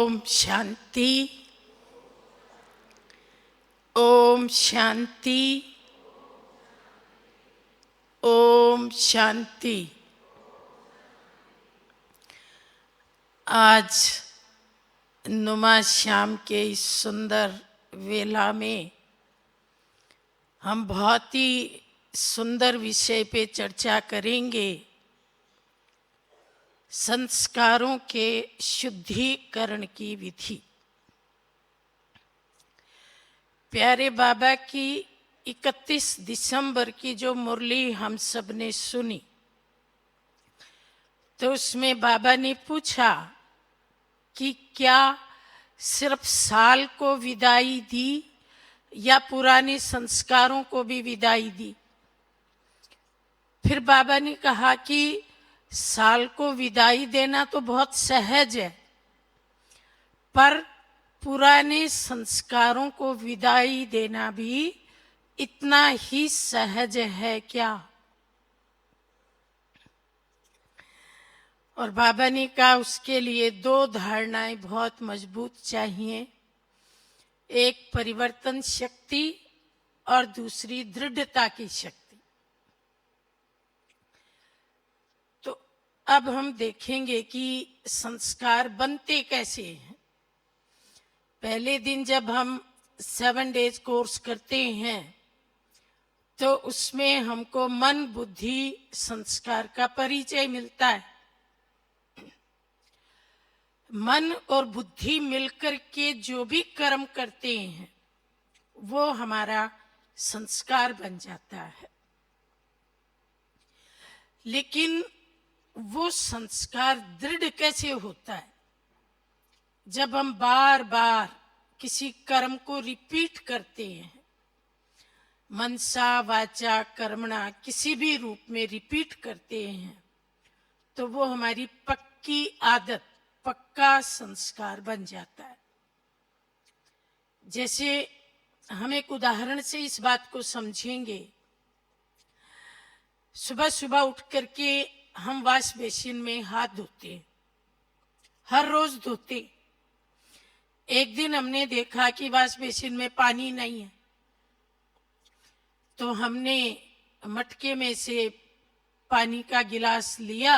ओम शांति। ओम शांति। ओम शांति। आज नुमा श्याम के इस सुंदर वेला में हम बहुत ही सुंदर विषय पे चर्चा करेंगे। संस्कारों के शुद्धिकरण की विधि। प्यारे बाबा की 31 दिसंबर की जो मुरली हम सब ने सुनी, तो उसमें बाबा ने पूछा कि क्या सिर्फ साल को विदाई दी या पुराने संस्कारों को भी विदाई दी। फिर बाबा ने कहा कि साल को विदाई देना तो बहुत सहज है, पर पुराने संस्कारों को विदाई देना भी इतना ही सहज है क्या? और बाबा ने कहा उसके लिए दो धारणाएं बहुत मजबूत चाहिए, एक परिवर्तन शक्ति और दूसरी दृढ़ता की शक्ति। तो अब हम देखेंगे कि संस्कार बनते कैसे हैं। पहले दिन जब हम 7 डेज कोर्स करते हैं तो उसमें हमको मन बुद्धि संस्कार का परिचय मिलता है। मन और बुद्धि मिलकर के जो भी कर्म करते हैं वो हमारा संस्कार बन जाता है। लेकिन वो संस्कार दृढ़ कैसे होता है? जब हम बार बार किसी कर्म को रिपीट करते हैं, मनसा वाचा कर्मणा किसी भी रूप में रिपीट करते हैं, तो वो हमारी पक्की आदत, पक्का संस्कार बन जाता है। जैसे हम एक उदाहरण से इस बात को समझेंगे। सुबह सुबह उठ करके हम वॉश बेसिन में हाथ धोते हैं, हर रोज धोते। एक दिन हमने देखा कि वॉश बेसिन में पानी नहीं है, तो हमने मटके में से पानी का गिलास लिया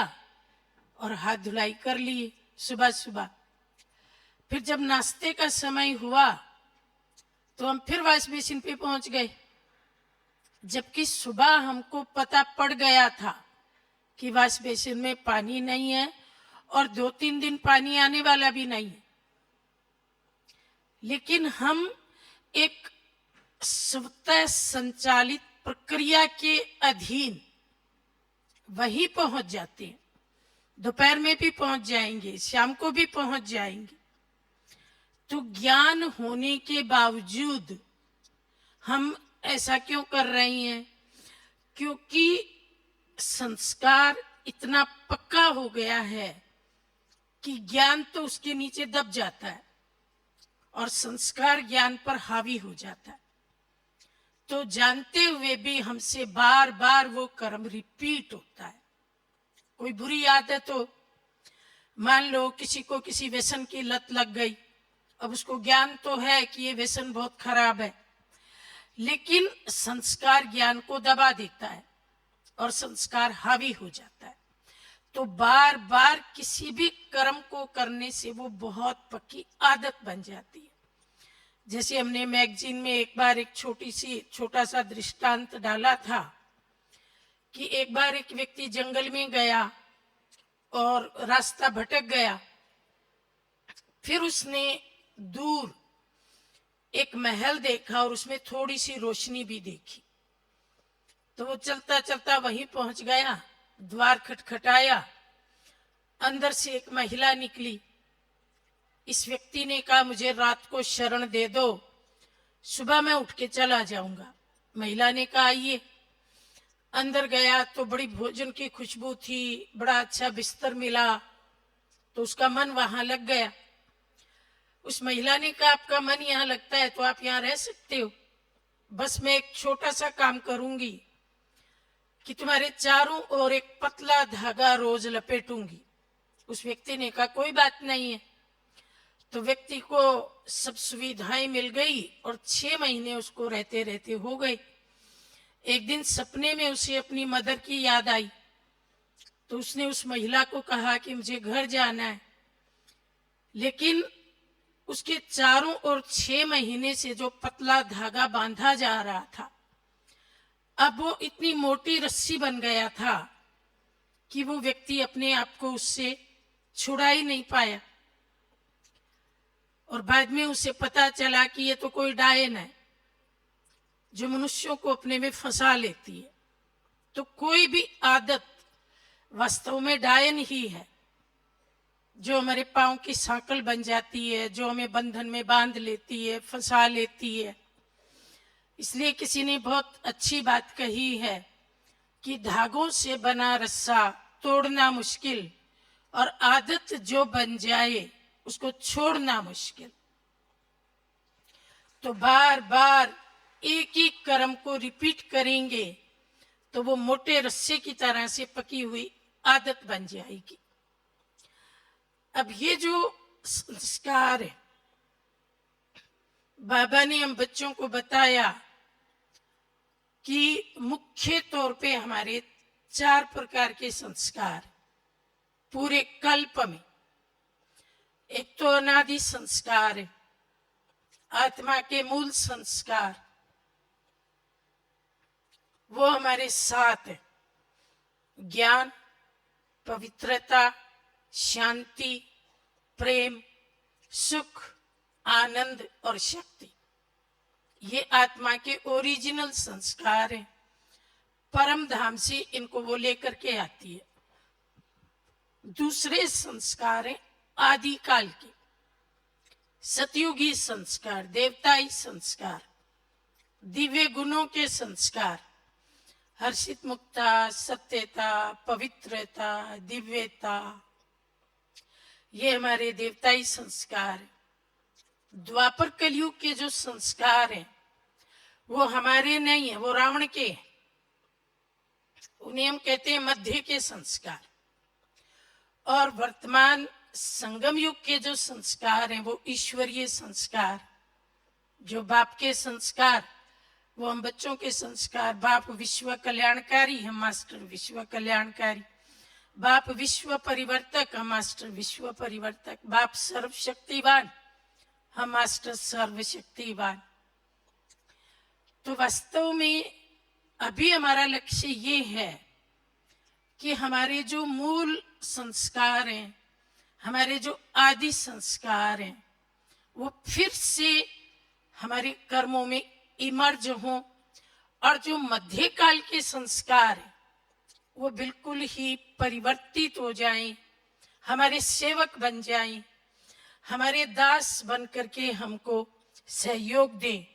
और हाथ धुलाई कर लिए सुबह सुबह। फिर जब नाश्ते का समय हुआ तो हम फिर वॉश बेसिन पे पहुंच गए, जबकि सुबह हमको पता पड़ गया था कि वॉश बेसिन में पानी नहीं है और 2-3 दिन पानी आने वाला भी नहीं है। लेकिन हम एक स्वतः संचालित प्रक्रिया के अधीन वहीं पहुंच जाते हैं। दोपहर में भी पहुंच जाएंगे, शाम को भी पहुंच जाएंगे। तो ज्ञान होने के बावजूद हम ऐसा क्यों कर रहे हैं? क्योंकि संस्कार इतना पक्का हो गया है कि ज्ञान तो उसके नीचे दब जाता है और संस्कार ज्ञान पर हावी हो जाता है। तो जानते हुए भी हमसे बार बार वो कर्म रिपीट होता है। कोई बुरी आदत हो, मान लो किसी को किसी व्यसन की लत लग गई, अब उसको ज्ञान तो है कि ये व्यसन बहुत खराब है, लेकिन संस्कार ज्ञान को दबा देता है और संस्कार हावी हो जाता है। तो बार बार किसी भी कर्म को करने से वो बहुत पक्की आदत बन जाती है। जैसे हमने मैगजीन में एक बार एक छोटा सा दृष्टांत डाला था कि एक बार एक व्यक्ति जंगल में गया और रास्ता भटक गया। फिर उसने दूर एक महल देखा और उसमें थोड़ी सी रोशनी भी देखी। तो वो चलता चलता वहीं पहुंच गया, द्वार खटखटाया, अंदर से एक महिला निकली। इस व्यक्ति ने कहा मुझे रात को शरण दे दो, सुबह मैं उठ के चला जाऊंगा। महिला ने कहा आइए। अंदर गया तो बड़ी भोजन की खुशबू थी, बड़ा अच्छा बिस्तर मिला, तो उसका मन वहां लग गया। उस महिला ने कहा आपका मन यहाँ लगता है तो आप यहाँ रह सकते हो, बस मैं एक छोटा सा काम करूंगी कि तुम्हारे चारों ओर एक पतला धागा रोज लपेटूंगी। उस व्यक्ति ने कहा कोई बात नहीं है। तो व्यक्ति को सब सुविधाएं मिल गई और 6 महीने उसको रहते रहते हो गए। एक दिन सपने में उसे अपनी मदर की याद आई, तो उसने उस महिला को कहा कि मुझे घर जाना है। लेकिन उसके चारों ओर 6 महीने से जो पतला धागा बांधा जा रहा था, अब वो इतनी मोटी रस्सी बन गया था कि वो व्यक्ति अपने आप को उससे छुड़ा ही नहीं पाया। और बाद में उसे पता चला कि ये तो कोई डायन है जो मनुष्यों को अपने में फंसा लेती है। तो कोई भी आदत वास्तव में डायन ही है, जो हमारे पांव की सांकल बन जाती है, जो हमें बंधन में बांध लेती है, फंसा लेती है। इसलिए किसी ने बहुत अच्छी बात कही है कि धागों से बना रस्सा तोड़ना मुश्किल और आदत जो बन जाए उसको छोड़ना मुश्किल। तो बार बार एक ही कर्म को रिपीट करेंगे तो वो मोटे रस्से की तरह से पकी हुई आदत बन जाएगी। अब ये जो संस्कार है, बाबा ने हम बच्चों को बताया कि मुख्य तौर पे हमारे 4 प्रकार के संस्कार पूरे कल्प में। एक तो अनादि संस्कार है, आत्मा के मूल संस्कार, वो हमारे साथ है। ज्ञान, पवित्रता, शांति, प्रेम, सुख, आनंद और शक्ति, ये आत्मा के ओरिजिनल संस्कार हैं। परम धाम से इनको वो लेकर के आती है। दूसरे संस्कार हैं आदि काल के, सतयुगी संस्कार, देवताई संस्कार, दिव्य गुणों के संस्कार, हर्षित मुक्ता, सत्यता, पवित्रता, दिव्यता, ये हमारे देवताई संस्कार। द्वापर कलयुग के जो संस्कार हैं वो हमारे नहीं है, वो रावण के हैं। उन्हें हम कहते हैं मध्य के संस्कार। और वर्तमान संगम युग के जो संस्कार हैं वो ईश्वरीय संस्कार। जो बाप के संस्कार वो हम बच्चों के संस्कार। बाप विश्व कल्याणकारी, हम मास्टर विश्व कल्याणकारी। बाप विश्व परिवर्तक, हम मास्टर विश्व परिवर्तक। बाप सर्वशक्तिवान, हम मास्टर सर्वशक्तिवान। तो वास्तव में अभी हमारा लक्ष्य ये है कि हमारे जो मूल संस्कार हैं, हमारे जो आदि संस्कार हैं, वो फिर से हमारे कर्मों में इमर्ज हों और जो मध्यकाल के संस्कार हैं वो बिल्कुल ही परिवर्तित हो जाएं, हमारे सेवक बन जाएं, हमारे दास बन करके हमको सहयोग दें।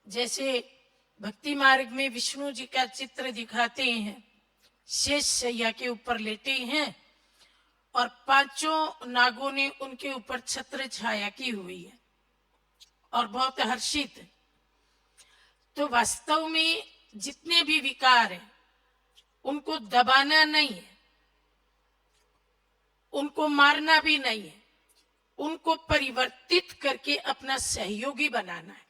जैसे भक्ति मार्ग में विष्णु जी का चित्र दिखाते हैं, शेष शैया के ऊपर लेटे हैं और 5 नागों ने उनके ऊपर छत्र छाया की हुई है और बहुत हर्षित है। तो वास्तव में जितने भी विकार हैं उनको दबाना नहीं है, उनको मारना भी नहीं है, उनको परिवर्तित करके अपना सहयोगी बनाना है।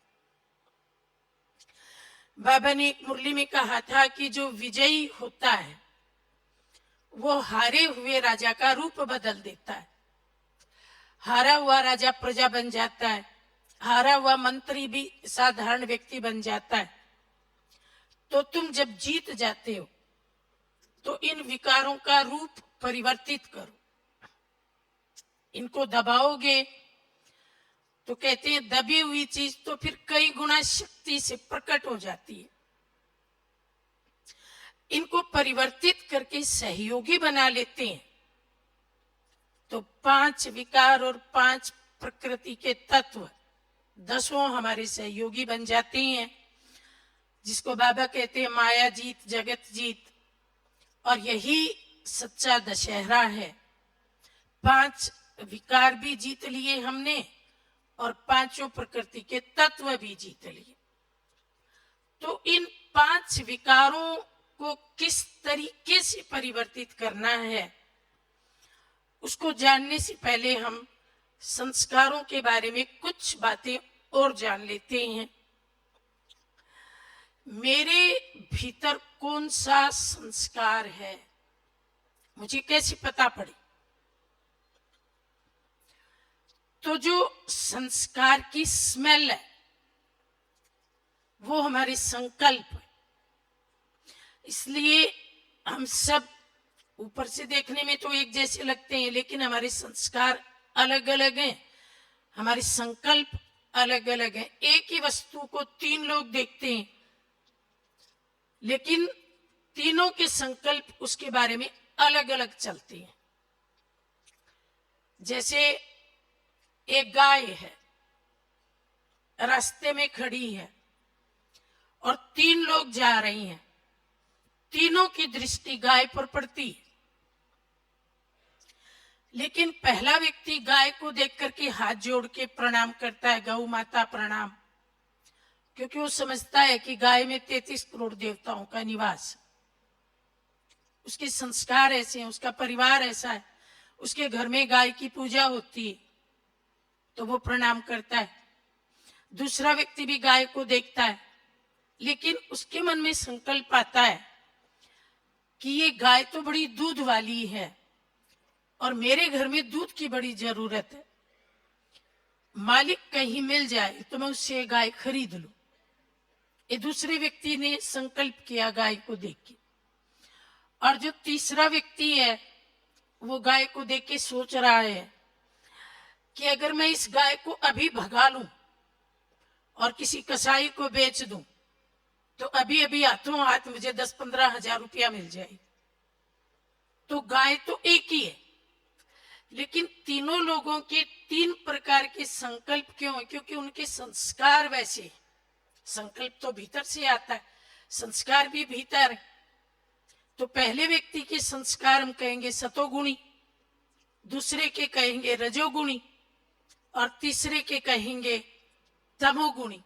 बाबा ने एक मुरली में कहा था कि जो विजयी होता है वो हारे हुए राजा का रूप बदल देता है। हारा हुआ राजा प्रजा बन जाता है, हारा हुआ मंत्री भी साधारण व्यक्ति बन जाता है। तो तुम जब जीत जाते हो तो इन विकारों का रूप परिवर्तित करो। इनको दबाओगे तो कहते हैं दबी हुई चीज तो फिर कई गुना शक्ति से प्रकट हो जाती है। इनको परिवर्तित करके सहयोगी बना लेते हैं। तो 5 विकार और 5 प्रकृति के तत्व 10 हमारे सहयोगी बन जाते हैं, जिसको बाबा कहते हैं माया जीत जगत जीत। और यही सच्चा दशहरा है। 5 विकार भी जीत लिए हमने और 5 प्रकृति के तत्व भी जीत लिए। तो इन 5 विकारों को किस तरीके से परिवर्तित करना है उसको जानने से पहले हम संस्कारों के बारे में कुछ बातें और जान लेते हैं। मेरे भीतर कौन सा संस्कार है, मुझे कैसे पता पड़े? तो जो संस्कार की स्मेल है वो हमारे संकल्प है। इसलिए हम सब ऊपर से देखने में तो एक जैसे लगते हैं, लेकिन हमारे संस्कार अलग अलग हैं, हमारे संकल्प अलग अलग हैं। एक ही वस्तु को तीन लोग देखते हैं, लेकिन तीनों के संकल्प उसके बारे में अलग अलग चलते हैं। जैसे एक गाय है, रास्ते में खड़ी है और तीन लोग जा रही हैं, तीनों की दृष्टि गाय पर पड़ती है, लेकिन पहला व्यक्ति गाय को देख करके हाथ जोड़ के प्रणाम करता है, गौ माता प्रणाम, क्योंकि वो समझता है कि गाय में 33 करोड़ देवताओं का निवास, उसके संस्कार ऐसे हैं, उसका परिवार ऐसा है, उसके घर में गाय की पूजा होती है, तो वो प्रणाम करता है। दूसरा व्यक्ति भी गाय को देखता है, लेकिन उसके मन में संकल्प आता है कि ये गाय तो बड़ी दूध वाली है और मेरे घर में दूध की बड़ी जरूरत है, मालिक कहीं मिल जाए तो मैं उससे गाय खरीद लूं। ये दूसरे व्यक्ति ने संकल्प किया गाय को देख के। और जो तीसरा व्यक्ति है वो गाय को देख के सोच रहा है कि अगर मैं इस गाय को अभी भगा लूं और किसी कसाई को बेच दूं तो अभी अभी हाथों हाथ मुझे 10-15 हजार रुपया मिल जाए। तो गाय तो एक ही है, लेकिन तीनों लोगों के तीन प्रकार के संकल्प क्यों है? क्योंकि उनके संस्कार वैसे हैं। संकल्प तो भीतर से आता है, संस्कार भी भीतर है। तो पहले व्यक्ति के संस्कार हम कहेंगे सतोगुणी, दूसरे के कहेंगे रजोगुणी और तीसरे के कहेंगे तमोगुणी।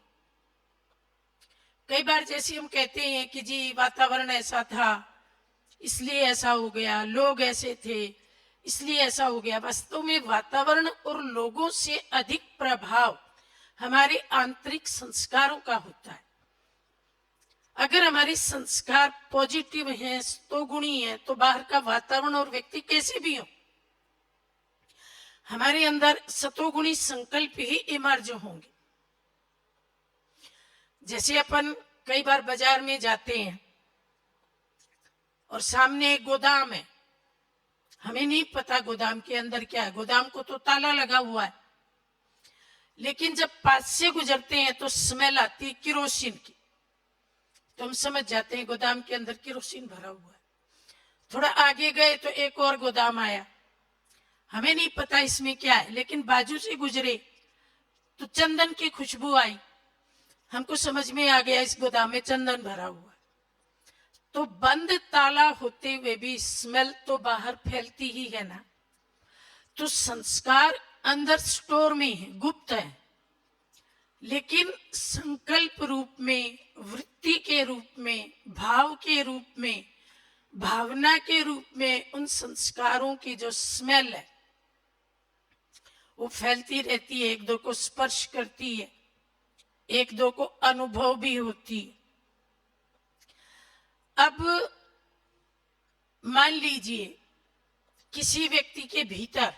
कई बार जैसे हम कहते हैं कि जी वातावरण ऐसा था इसलिए ऐसा हो गया, लोग ऐसे थे इसलिए ऐसा हो गया। वास्तव में वातावरण और लोगों से अधिक प्रभाव हमारे आंतरिक संस्कारों का होता है। अगर हमारे संस्कार पॉजिटिव हैं, सतोगुणी हैं, तो बाहर का वातावरण और व्यक्ति कैसे भी हो, हमारे अंदर सतोगुणी संकल्प ही इमर्ज होंगे। जैसे अपन कई बार बाजार में जाते हैं और सामने एक गोदाम है, हमें नहीं पता गोदाम के अंदर क्या है, गोदाम को तो ताला लगा हुआ है, लेकिन जब पास से गुजरते हैं तो स्मेल आती है किरोसिन की, तो हम समझ जाते हैं गोदाम के अंदर किरोसिन भरा हुआ है। थोड़ा आगे गए तो एक और गोदाम आया, हमें नहीं पता इसमें क्या है, लेकिन बाजू से गुजरे तो चंदन की खुशबू आई, हमको समझ में आ गया इस गोदाम में चंदन भरा हुआ है। तो बंद ताला होते हुए भी स्मेल तो बाहर फैलती ही है ना। तो संस्कार अंदर स्टोर में है, गुप्त है, लेकिन संकल्प रूप में, वृत्ति के रूप में, भाव के रूप में, भावना के रूप में उन संस्कारों की जो स्मेल है वो फैलती रहती है, एक दो को स्पर्श करती है, एक दो को अनुभव भी होती है। अब मान लीजिए किसी व्यक्ति के भीतर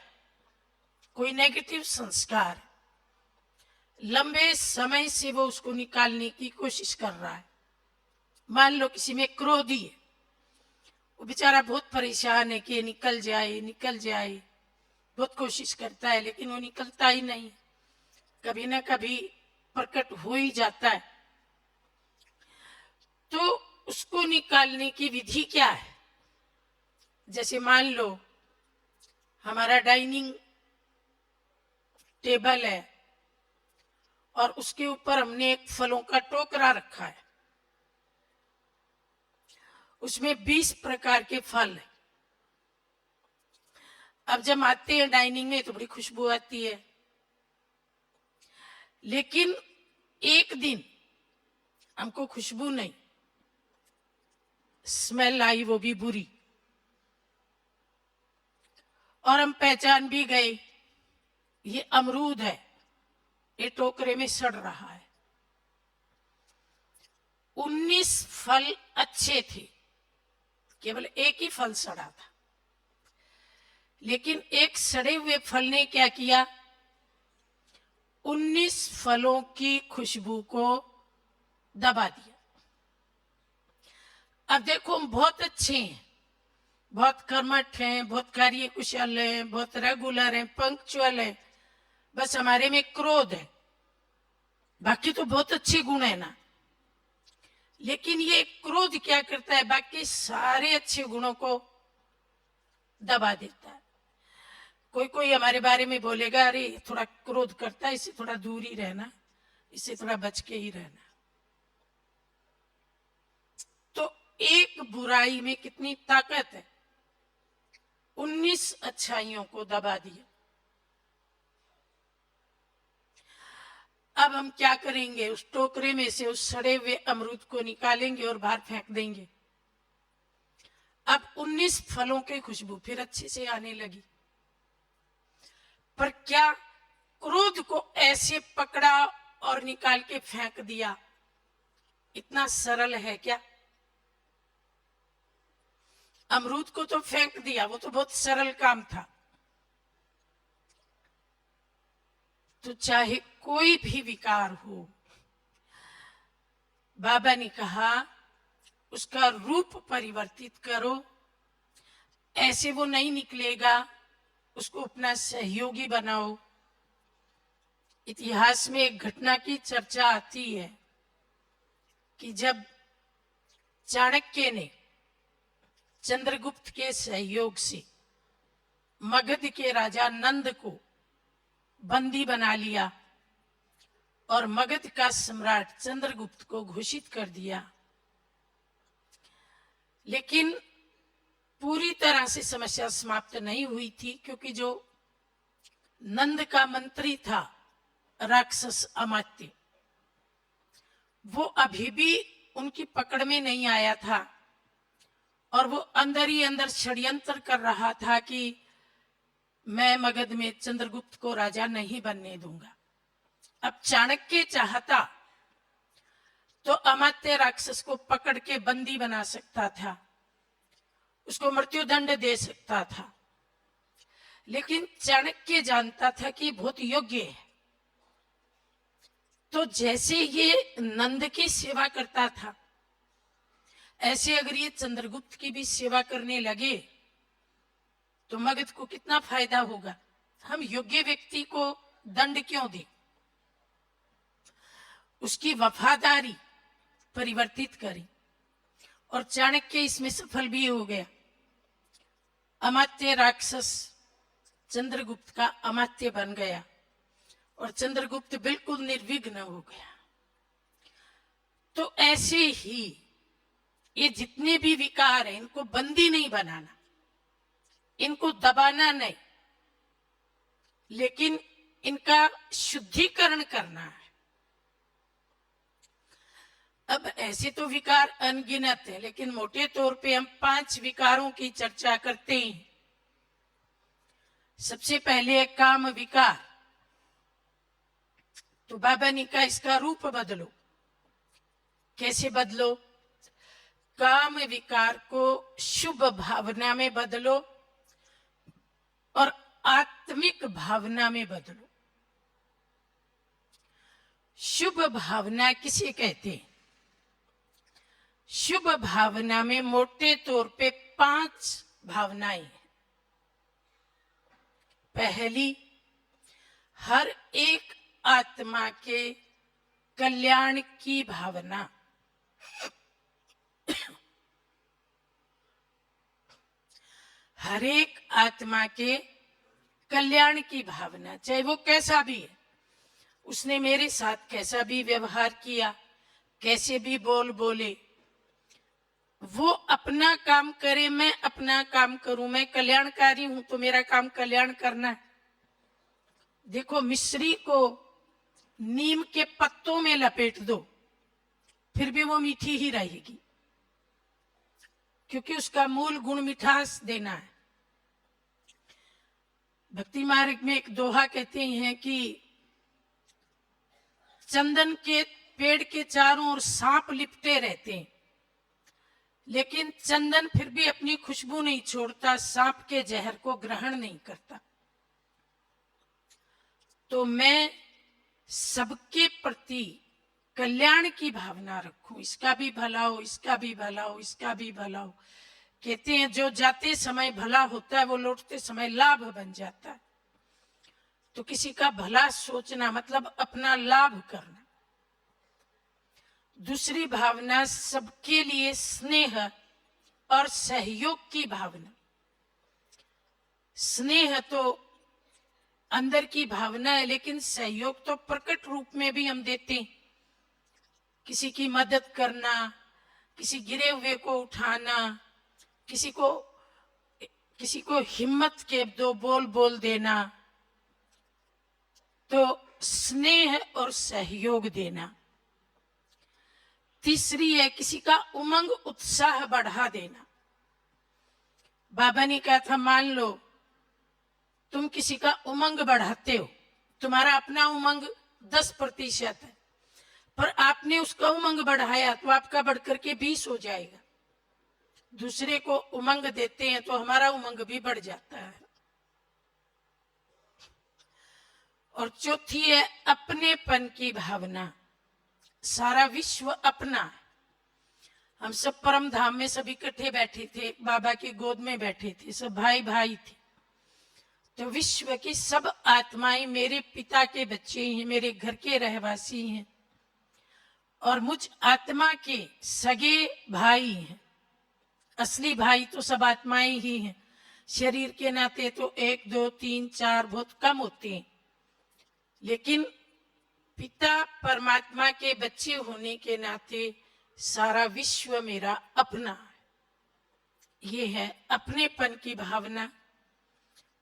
कोई नेगेटिव संस्कार, लंबे समय से वो उसको निकालने की कोशिश कर रहा है। मान लो किसी में क्रोधी है, वो बेचारा बहुत परेशान है कि निकल जाए निकल जाए, बहुत कोशिश करता है लेकिन वो निकलता ही नहीं, कभी ना कभी प्रकट हो ही जाता है। तो उसको निकालने की विधि क्या है? जैसे मान लो हमारा डाइनिंग टेबल है और उसके ऊपर हमने एक फलों का टोकरा रखा है, उसमें 20 प्रकार के फल है। अब जब आते हैं डाइनिंग में तो बड़ी खुशबू आती है, लेकिन एक दिन हमको खुशबू नहीं, स्मेल आई, वो भी बुरी, और हम पहचान भी गए ये अमरूद है, ये टोकरे में सड़ रहा है। 19 फल अच्छे थे, केवल एक ही फल सड़ा था। लेकिन एक सड़े हुए फल ने क्या किया, 19 फलों की खुशबू को दबा दिया। अब देखो, हम बहुत अच्छे हैं, बहुत कर्मठ हैं, बहुत कार्यकुशल हैं, बहुत रेगुलर हैं, पंक्चुअल हैं, बस हमारे में क्रोध है, बाकी तो बहुत अच्छे गुण है ना। लेकिन ये क्रोध क्या करता है, बाकी सारे अच्छे गुणों को दबा देता है। कोई कोई हमारे बारे में बोलेगा, अरे थोड़ा क्रोध करता है, इससे थोड़ा दूर ही रहना, इससे थोड़ा बच के ही रहना। तो एक बुराई में कितनी ताकत है, 19 अच्छाइयों को दबा दिया। अब हम क्या करेंगे, उस टोकरे में से उस सड़े हुए अमरूद को निकालेंगे और बाहर फेंक देंगे। अब 19 फलों की खुशबू फिर अच्छे से आने लगी। पर क्या क्रोध को ऐसे पकड़ा और निकाल के फेंक दिया इतना सरल है क्या? अमरूद को तो फेंक दिया, वो तो बहुत सरल काम था। तो चाहे कोई भी विकार हो, बाबा ने कहा उसका रूप परिवर्तित करो, ऐसे वो नहीं निकलेगा, उसको अपना सहयोगी बनाओ। इतिहास में एक घटना की चर्चा आती है कि जब चाणक्य ने चंद्रगुप्त के सहयोग से मगध के राजा नंद को बंदी बना लिया और मगध का सम्राट चंद्रगुप्त को घोषित कर दिया, लेकिन पूरी तरह से समस्या समाप्त नहीं हुई थी, क्योंकि जो नंद का मंत्री था राक्षस अमात्य, वो अभी भी उनकी पकड़ में नहीं आया था और वो अंदर ही अंदर षड्यंत्र कर रहा था कि मैं मगध में चंद्रगुप्त को राजा नहीं बनने दूंगा। अब चाणक्य चाहता तो अमात्य राक्षस को पकड़ के बंदी बना सकता था, उसको मृत्युदंड दे सकता था, लेकिन चाणक्य जानता था कि बहुत योग्य है। तो जैसे ये नंद की सेवा करता था, ऐसे अगर ये चंद्रगुप्त की भी सेवा करने लगे तो मगध को कितना फायदा होगा। हम योग्य व्यक्ति को दंड क्यों दें, उसकी वफादारी परिवर्तित करें। और चाणक्य इसमें सफल भी हो गया। अमात्य राक्षस चंद्रगुप्त का अमात्य बन गया और चंद्रगुप्त बिल्कुल निर्विघ्न हो गया। तो ऐसे ही ये जितने भी विकार हैं, इनको बंदी नहीं बनाना, इनको दबाना नहीं, लेकिन इनका शुद्धिकरण करना है। अब ऐसे तो विकार अनगिनत है, लेकिन मोटे तौर पे हम 5 विकारों की चर्चा करते हैं। सबसे पहले है काम विकार। तो बाबा ने कहा इसका रूप बदलो। कैसे बदलो? काम विकार को शुभ भावना में बदलो और आत्मिक भावना में बदलो। शुभ भावना किसे कहते हैं? शुभ भावना में मोटे तौर पे 5 भावनाएं हैं। पहली, हर एक आत्मा के कल्याण की भावना। हर एक आत्मा के कल्याण की भावना, चाहे वो कैसा भी है, उसने मेरे साथ कैसा भी व्यवहार किया, कैसे भी बोल बोले, वो अपना काम करे, मैं अपना काम करूं। मैं कल्याणकारी हूं तो मेरा काम कल्याण करना है। देखो, मिश्री को नीम के पत्तों में लपेट दो, फिर भी वो मीठी ही रहेगी, क्योंकि उसका मूल गुण मिठास देना है। भक्ति मार्ग में एक दोहा कहते हैं कि चंदन के पेड़ के चारों ओर सांप लिपटे रहते हैं, लेकिन चंदन फिर भी अपनी खुशबू नहीं छोड़ता, सांप के जहर को ग्रहण नहीं करता। तो मैं सबके प्रति कल्याण की भावना रखूं, इसका भी भला हो, इसका भी भला हो, इसका भी भला हो। कहते हैं जो जाते समय भला होता है वो लौटते समय लाभ बन जाता है। तो किसी का भला सोचना मतलब अपना लाभ करना। दूसरी भावना सबके लिए स्नेह और सहयोग की भावना। स्नेह तो अंदर की भावना है, लेकिन सहयोग तो प्रकट रूप में भी हम देते हैं। किसी की मदद करना, किसी गिरे हुए को उठाना, किसी को हिम्मत के दो बोल बोल देना, तो स्नेह और सहयोग देना। तीसरी है किसी का उमंग उत्साह बढ़ा देना। बाबा ने कहा था मान लो तुम किसी का उमंग बढ़ाते हो, तुम्हारा अपना उमंग 10% है, पर आपने उसका उमंग बढ़ाया तो आपका बढ़कर के 20 हो जाएगा। दूसरे को उमंग देते हैं तो हमारा उमंग भी बढ़ जाता है। और चौथी है अपनेपन की भावना। सारा विश्व अपना है। हम सब परम धाम में सब इकट्ठे बैठे थे, बाबा की गोद में बैठे थे, सब भाई भाई थे। तो विश्व की सब आत्माएं मेरे पिता के बच्चे हैं, मेरे घर के रहवासी हैं, और मुझ आत्मा के सगे भाई हैं। असली भाई तो सब आत्माएं ही हैं। शरीर के नाते तो 1 2 3 4 बहुत कम होते हैं, लेकिन पिता परमात्मा के बच्चे होने के नाते सारा विश्व मेरा अपना है। ये है अपनेपन की भावना।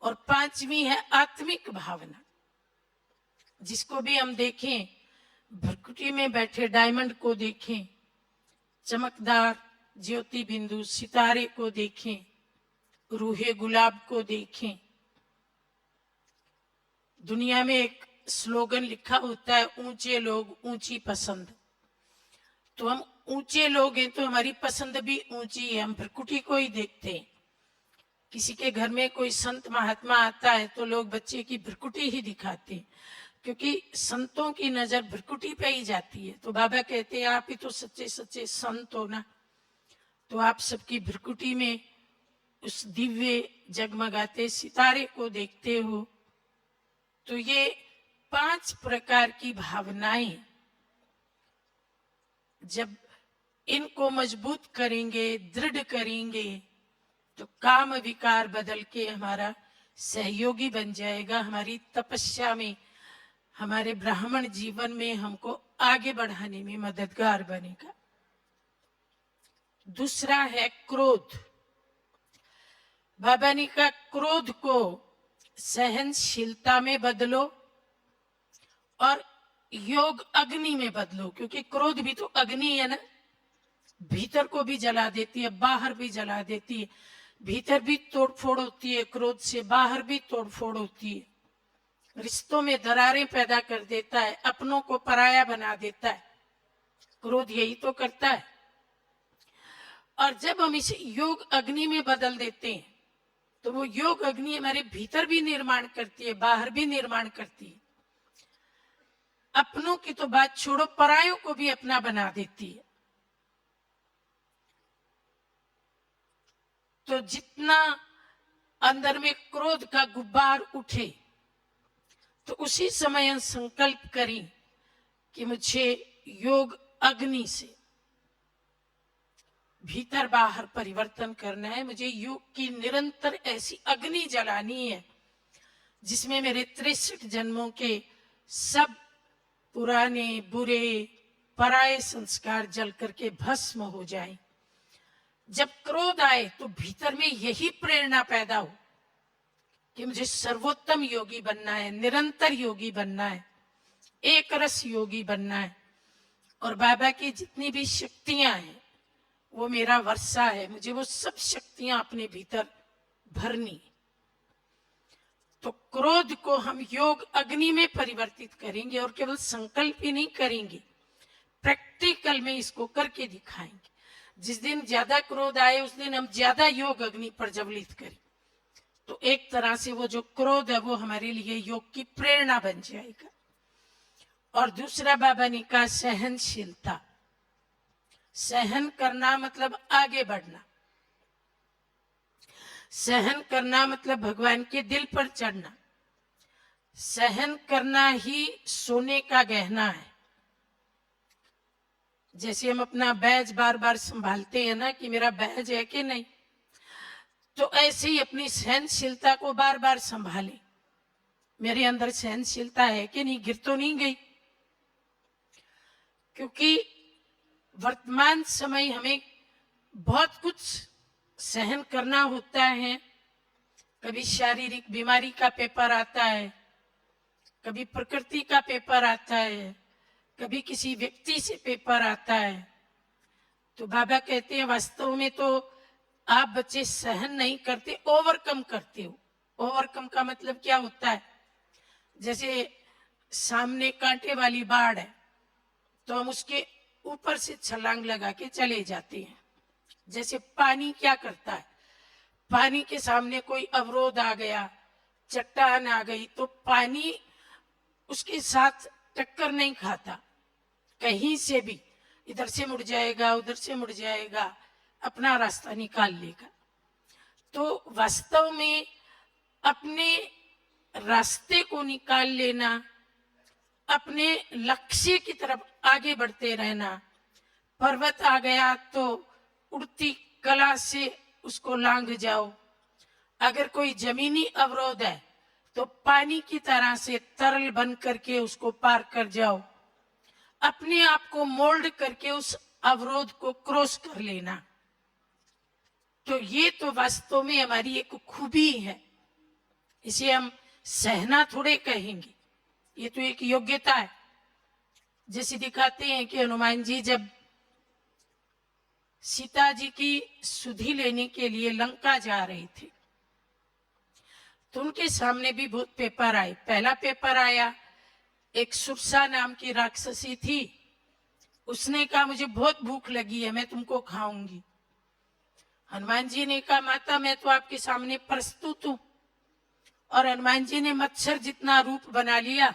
और पांचवी है आत्मिक भावना। जिसको भी हम देखें, भ्रकुटी में बैठे डायमंड को देखें, चमकदार ज्योति बिंदु सितारे को देखें, रूहे गुलाब को देखें। दुनिया में एक स्लोगन लिखा होता है, ऊंचे लोग ऊंची पसंद। तो हम ऊंचे लोग हैं तो हमारी पसंद भी ऊंची है। हम भ्रकुटी को ही देखते हैं। किसी के घर में कोई संत महात्मा आता है तो लोग बच्चे की भ्रकुटी ही दिखाते हैं, क्योंकि संतों की नजर भ्रकुटी पे ही जाती है। तो बाबा कहते हैं आप ही तो सच्चे सच्चे संत हो ना, तो आप सबकी भ्रकुटी में उस दिव्य जगमगाते सितारे को देखते हो। तो ये 5 प्रकार की भावनाएं जब इनको मजबूत करेंगे, दृढ़ करेंगे, तो काम विकार बदल के हमारा सहयोगी बन जाएगा। हमारी तपस्या में, हमारे ब्राह्मण जीवन में हमको आगे बढ़ाने में मददगार बनेगा। दूसरा है क्रोध। बाबा ने कहा क्रोध को सहनशीलता में बदलो और योग अग्नि में बदलो, क्योंकि क्रोध भी तो अग्नि है ना। भीतर को भी जला देती है, बाहर भी जला देती है। भीतर भी तोड़फोड़ होती है क्रोध से, बाहर भी तोड़फोड़ होती है। रिश्तों में दरारें पैदा कर देता है, अपनों को पराया बना देता है। क्रोध यही तो करता है। और जब हम इसे योग अग्नि में बदल देते हैं तो वो योग अग्नि हमारे भीतर भी निर्माण करती है, बाहर भी निर्माण करती है। अपनों की तो बात छोड़ो, परायों को भी अपना बना देती है। तो जितना अंदर में क्रोध का गुब्बार उठे तो उसी समय हम संकल्प करें कि मुझे योग अग्नि से भीतर बाहर परिवर्तन करना है। मुझे योग की निरंतर ऐसी अग्नि जलानी है जिसमें मेरे 63 जन्मों के सब पुराने बुरे पराये संस्कार जल करके भस्म हो जाएं। जब क्रोध आए तो भीतर में यही प्रेरणा पैदा हो कि मुझे सर्वोत्तम योगी बनना है, निरंतर योगी बनना है, एक रस योगी बनना है। और बाबा की जितनी भी शक्तियां हैं वो मेरा वर्षा है, मुझे वो सब शक्तियां अपने भीतर भरनी। तो क्रोध को हम योग अग्नि में परिवर्तित करेंगे और केवल संकल्प ही नहीं करेंगे, प्रैक्टिकल में इसको करके दिखाएंगे। जिस दिन ज्यादा क्रोध आए उस दिन हम ज्यादा योग अग्नि प्रज्वलित करें, तो एक तरह से वो जो क्रोध है वो हमारे लिए योग की प्रेरणा बन जाएगा। और दूसरा बाबा ने कहा सहनशीलता। सहन करना मतलब आगे बढ़ना, सहन करना मतलब भगवान के दिल पर चढ़ना, सहन करना ही सोने का गहना है। जैसे हम अपना बैज बार बार संभालते हैं ना कि मेरा बैज है कि नहीं, तो ऐसे ही अपनी सहनशीलता को बार बार संभालें। मेरे अंदर सहनशीलता है कि नहीं, गिर तो नहीं गई। क्योंकि वर्तमान समय हमें बहुत कुछ सहन करना होता है। कभी शारीरिक बीमारी का पेपर आता है, कभी प्रकृति का पेपर आता है, कभी किसी व्यक्ति से पेपर आता है। तो बाबा कहते हैं वास्तव में तो आप बच्चे सहन नहीं करते, ओवरकम करते हो। ओवरकम का मतलब क्या होता है? जैसे सामने कांटे वाली बाढ़ है तो हम उसके ऊपर से छलांग लगा के चले जाते हैं। जैसे पानी क्या करता है, पानी के सामने कोई अवरोध आ गया, चट्टान आ गई, तो पानी उसके साथ टक्कर नहीं खाता, कहीं से भी इधर से मुड़ जाएगा, उधर से मुड़ जाएगा, अपना रास्ता निकाल लेगा। तो वास्तव में अपने रास्ते को निकाल लेना, अपने लक्ष्य की तरफ आगे बढ़ते रहना। पर्वत आ गया तो उड़ती कला से उसको लांघ जाओ। अगर कोई जमीनी अवरोध है तो पानी की तरह से तरल बन करके उसको पार कर जाओ। अपने आप को मोल्ड करके उस अवरोध को क्रॉस कर लेना। तो ये तो वास्तव में हमारी एक खूबी है। इसे हम सहना थोड़े कहेंगे, ये तो एक योग्यता है। जैसे दिखाते हैं कि हनुमान जी जब सीता जी की सुधि लेने के लिए लंका जा रहे थे तो उनके सामने भी बहुत पेपर आए। पहला पेपर आया, एक सुरसा नाम की राक्षसी थी, उसने कहा मुझे बहुत भूख लगी है, मैं तुमको खाऊंगी। हनुमान जी ने कहा माता मैं तो आपके सामने प्रस्तुत हूं। और हनुमान जी ने मच्छर जितना रूप बना लिया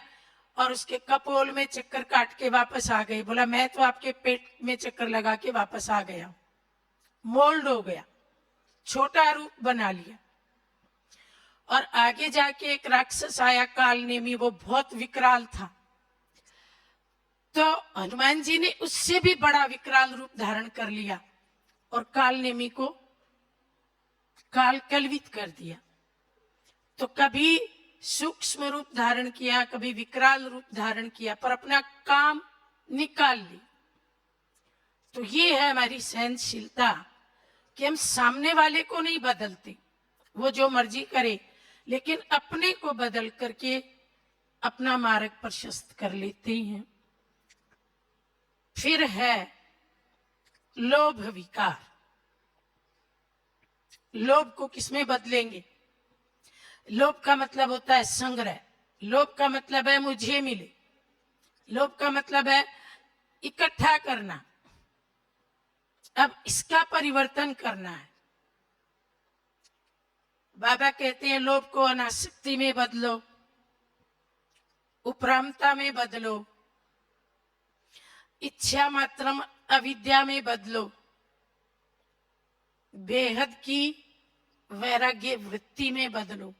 और उसके कपोल में चक्कर काट के वापस आ गए। बोला मैं तो आपके पेट में चक्कर लगा के वापस आ गया, मोल्ड हो गया, छोटा रूप बना लिया। और आगे जाके एक राक्षस आया कालनेमी, वो बहुत विकराल था। तो हनुमान जी ने उससे भी बड़ा विकराल रूप धारण कर लिया और कालनेमी को काल कलवित कर दिया। तो कभी सूक्ष्म रूप धारण किया, कभी विकराल रूप धारण किया, पर अपना काम निकाल ली। तो ये है हमारी सहनशीलता कि हम सामने वाले को नहीं बदलते, वो जो मर्जी करे, लेकिन अपने को बदल करके अपना मार्ग प्रशस्त कर लेते हैं। फिर है लोभ विकार। लोभ को किसमें बदलेंगे? लोभ का मतलब होता है संग्रह, लोभ का मतलब है मुझे मिले, लोभ का मतलब है इकट्ठा करना। अब इसका परिवर्तन करना है। बाबा कहते हैं लोभ को अनासक्ति में बदलो, उपरामता में बदलो, इच्छा मात्रम अविद्या में बदलो, बेहद की वैराग्य वृत्ति में बदलो।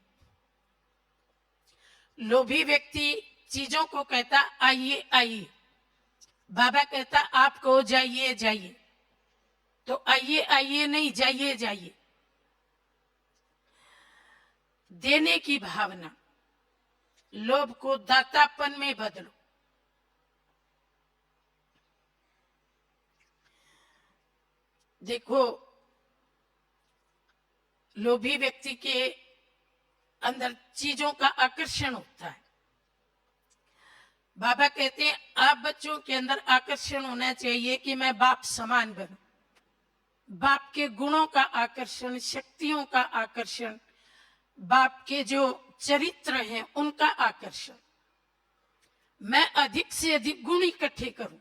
लोभी व्यक्ति चीजों को कहता आइए आइए, बाबा कहता आप कहो जाइए जाइए, तो आइए आइए नहीं, जाइए जाइए। देने की भावना, लोभ को दातापन में बदलो। देखो लोभी व्यक्ति के अंदर चीजों का आकर्षण होता है। बाबा कहते हैं आप बच्चों के अंदर आकर्षण होना चाहिए कि मैं बाप समान बनूं। बाप के गुणों का आकर्षण, शक्तियों का आकर्षण, बाप के जो चरित्र हैं उनका आकर्षण। मैं अधिक से अधिक गुण इकट्ठे करूं,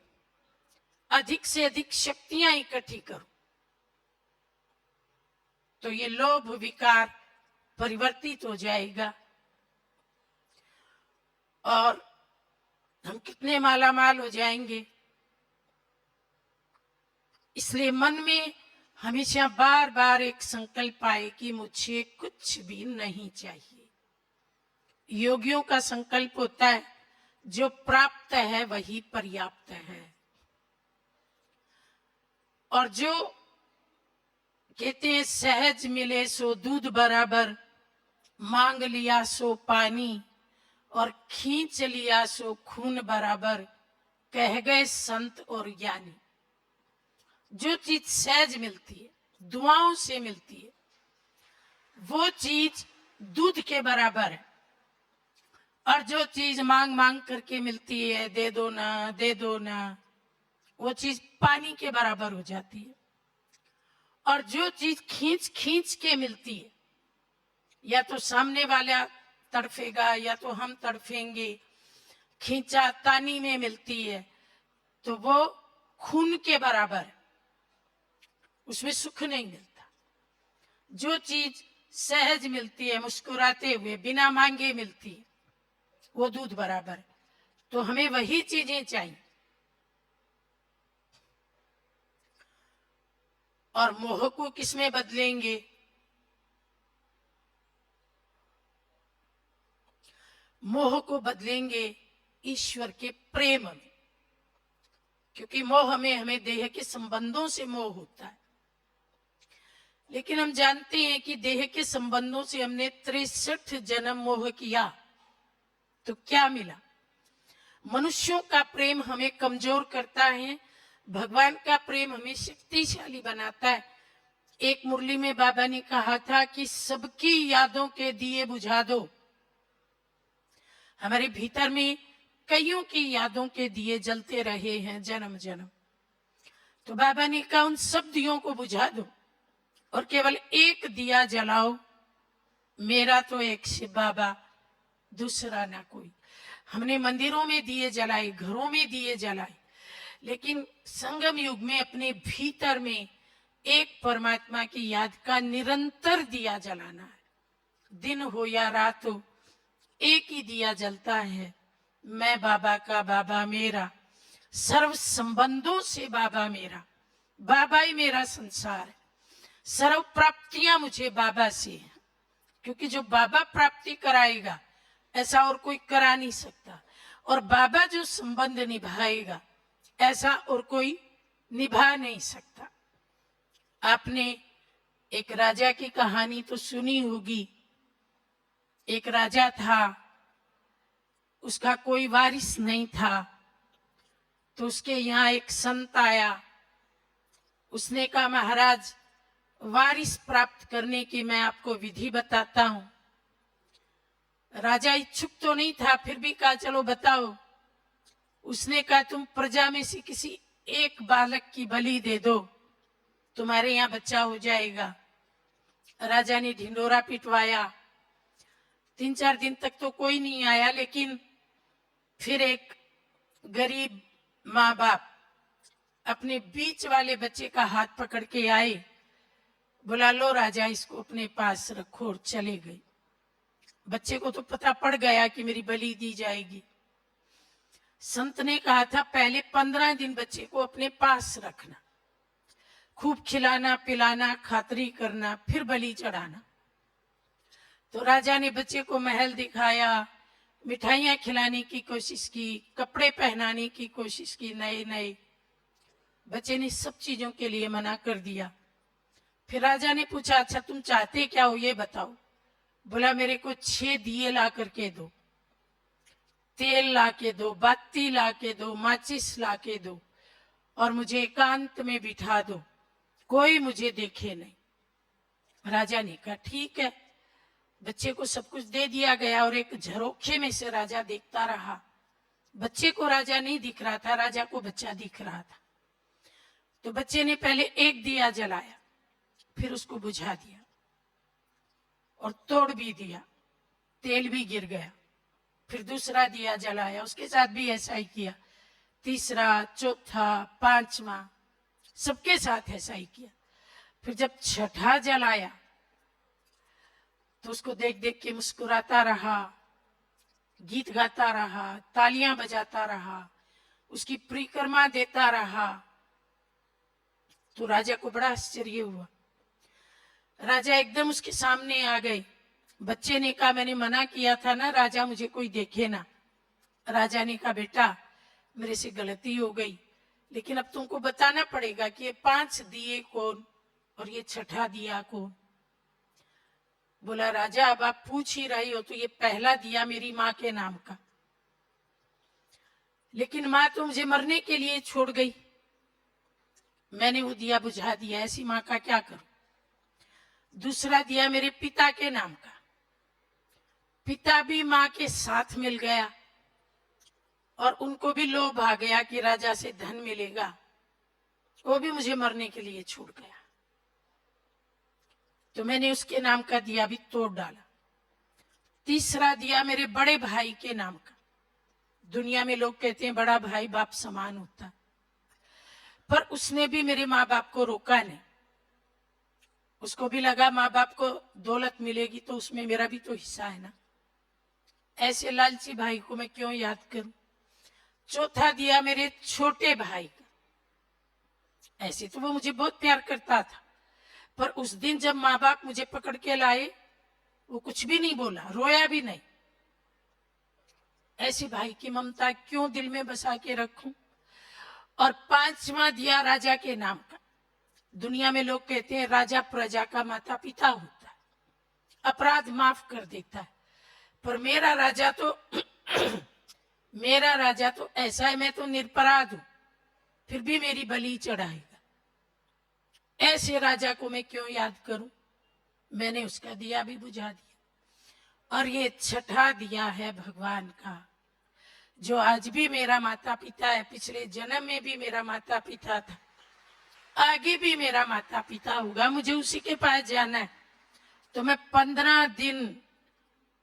अधिक से अधिक शक्तियां इकट्ठी करूं, तो ये लोभ विकार परिवर्तित हो जाएगा और हम कितने मालामाल हो जाएंगे। इसलिए मन में हमेशा बार बार एक संकल्प आए कि मुझे कुछ भी नहीं चाहिए। योगियों का संकल्प होता है जो प्राप्त है वही पर्याप्त है, और जो कहते हैं सहज मिले सो दूध बराबर, मांग लिया सो पानी, और खींच लिया सो खून बराबर, कह गए संत और ज्ञानी। जो चीज सहज मिलती है, दुआओं से मिलती है, वो चीज दूध के बराबर है, और जो चीज मांग मांग करके मिलती है, दे दो ना दे दो ना, वो चीज पानी के बराबर हो जाती है। और जो चीज खींच खींच के मिलती है, या तो सामने वाला तड़फेगा या तो हम तड़फेंगे, खींचा तानी में मिलती है, तो वो खून के बराबर है, उसमें सुख नहीं मिलता। जो चीज सहज मिलती है, मुस्कुराते हुए बिना मांगे मिलती है, वो दूध बराबर है। तो हमें वही चीजें चाहिए। और मोह को किसमें बदलेंगे? मोह को बदलेंगे ईश्वर के प्रेम में, क्योंकि मोह में हमें देह के संबंधों से मोह होता है। लेकिन हम जानते हैं कि देह के संबंधों से हमने 63 जन्म मोह किया, तो क्या मिला? मनुष्यों का प्रेम हमें कमजोर करता है, भगवान का प्रेम हमें शक्तिशाली बनाता है। एक मुरली में बाबा ने कहा था कि सबकी यादों के दिए बुझा दो। हमारे भीतर में कईयों की यादों के दिए जलते रहे हैं जन्म जन्म, तो बाबा ने कहा उन सब दियों को बुझा दो और केवल एक दिया जलाओ, मेरा तो एक शिव बाबा, दूसरा ना कोई। हमने मंदिरों में दिए जलाए, घरों में दिए जलाए, लेकिन संगम युग में अपने भीतर में एक परमात्मा की याद का निरंतर दिया जलाना है। दिन हो या रात हो, एक ही दिया जलता है, मैं बाबा का, बाबा मेरा, सर्व संबंधों से बाबा मेरा, बाबा ही मेरा संसार है, सर्व प्राप्तियां मुझे बाबा से हैं, क्योंकि जो बाबा प्राप्ति कराएगा ऐसा और कोई करा नहीं सकता, और बाबा जो संबंध निभाएगा ऐसा और कोई निभा नहीं सकता। आपने एक राजा की कहानी तो सुनी होगी। एक राजा था, उसका कोई वारिस नहीं था, तो उसके यहाँ एक संत आया। उसने कहा महाराज, वारिस प्राप्त करने की मैं आपको विधि बताता हूं। राजा इच्छुक तो नहीं था, फिर भी कहा चलो बताओ। उसने कहा तुम प्रजा में से किसी एक बालक की बलि दे दो, तुम्हारे यहाँ बच्चा हो जाएगा। राजा ने ढिंडोरा पिटवाया, 3-4 दिन तक तो कोई नहीं आया, लेकिन फिर एक गरीब माँ बाप अपने बीच वाले बच्चे का हाथ पकड़ के आए, बोला लो राजा इसको अपने पास रखो, और चले गए। बच्चे को तो पता पड़ गया कि मेरी बलि दी जाएगी। संत ने कहा था पहले 15 दिन बच्चे को अपने पास रखना, खूब खिलाना पिलाना, खातरी करना, फिर बलि चढ़ाना। तो राजा ने बच्चे को महल दिखाया, मिठाइयां खिलाने की कोशिश की, कपड़े पहनाने की कोशिश की नए नए। बच्चे ने सब चीजों के लिए मना कर दिया। फिर राजा ने पूछा अच्छा तुम चाहते क्या हो ये बताओ। बोला मेरे को 6 दिए ला करके दो, तेल ला के दो, बाती ला के दो, माचिस ला के दो, और मुझे एकांत में बिठा दो, कोई मुझे देखे नहीं। राजा ने कहा ठीक है। बच्चे को सब कुछ दे दिया गया, और एक झरोखे में से राजा देखता रहा। बच्चे को राजा नहीं दिख रहा था, राजा को बच्चा दिख रहा था। तो बच्चे ने पहले एक दिया जलाया, फिर उसको बुझा दिया और तोड़ भी दिया। तेल भी गिर गया। फिर दूसरा दिया जलाया, उसके साथ भी ऐसा ही किया। तीसरा, चौथा, पांचवा, सबके साथ ऐसा ही किया। फिर जब छठा जलाया तो उसको देख देख के मुस्कुराता रहा, गीत गाता रहा, तालियां बजाता रहा, उसकी परिक्रमा देता रहा। तो राजा को बड़ा आश्चर्य हुआ। राजा एकदम उसके सामने आ गए। बच्चे ने कहा, मैंने मना किया था ना राजा, मुझे कोई देखे ना। राजा ने कहा, बेटा मेरे से गलती हो गई, लेकिन अब तुमको बताना पड़ेगा कि ये 5 दिए कौन और ये छठा दिया कौन। बोला, राजा अब आप पूछ ही रही हो तो ये पहला दिया मेरी माँ के नाम का, लेकिन माँ तो मुझे मरने के लिए छोड़ गई, मैंने वो दिया बुझा दिया, ऐसी माँ का क्या करूं। दूसरा दिया मेरे पिता के नाम का, पिता भी माँ के साथ मिल गया और उनको भी लोभ आ गया कि राजा से धन मिलेगा, वो भी मुझे मरने के लिए छूट गया, तो मैंने उसके नाम का दिया भी तोड़ डाला। तीसरा दिया मेरे बड़े भाई के नाम का। दुनिया में लोग कहते हैं बड़ा भाई बाप समान होता, पर उसने भी मेरे माँ बाप को रोका नहीं। उसको भी लगा माँ बाप को दौलत मिलेगी तो उसमें मेरा भी तो हिस्सा है ना, ऐसे लालची भाई को मैं क्यों याद करूं। चौथा दिया मेरे छोटे भाई का। ऐसे तो वो मुझे बहुत प्यार करता था, पर उस दिन जब माँ बाप मुझे पकड़ के लाए वो कुछ भी नहीं बोला, रोया भी नहीं। ऐसे भाई की ममता क्यों दिल में बसा के रखूं। और पांचवा दिया राजा के नाम का। दुनिया में लोग कहते हैं राजा प्रजा का माता पिता होता है, अपराध माफ कर देता है, पर मेरा राजा तो मेरा राजा तो ऐसा है, मैं तो निरपराध हूं, फिर भी मेरी बलि चढ़ाएगा। ऐसे राजा को मैं क्यों याद करूं। मैंने उसका दिया भी बुझा दिया। और ये छठा दिया है भगवान का, जो आज भी मेरा माता पिता है, पिछले जन्म में भी मेरा माता पिता था, आगे भी मेरा माता पिता होगा, मुझे उसी के पास जाना है। तो मैं 15 दिन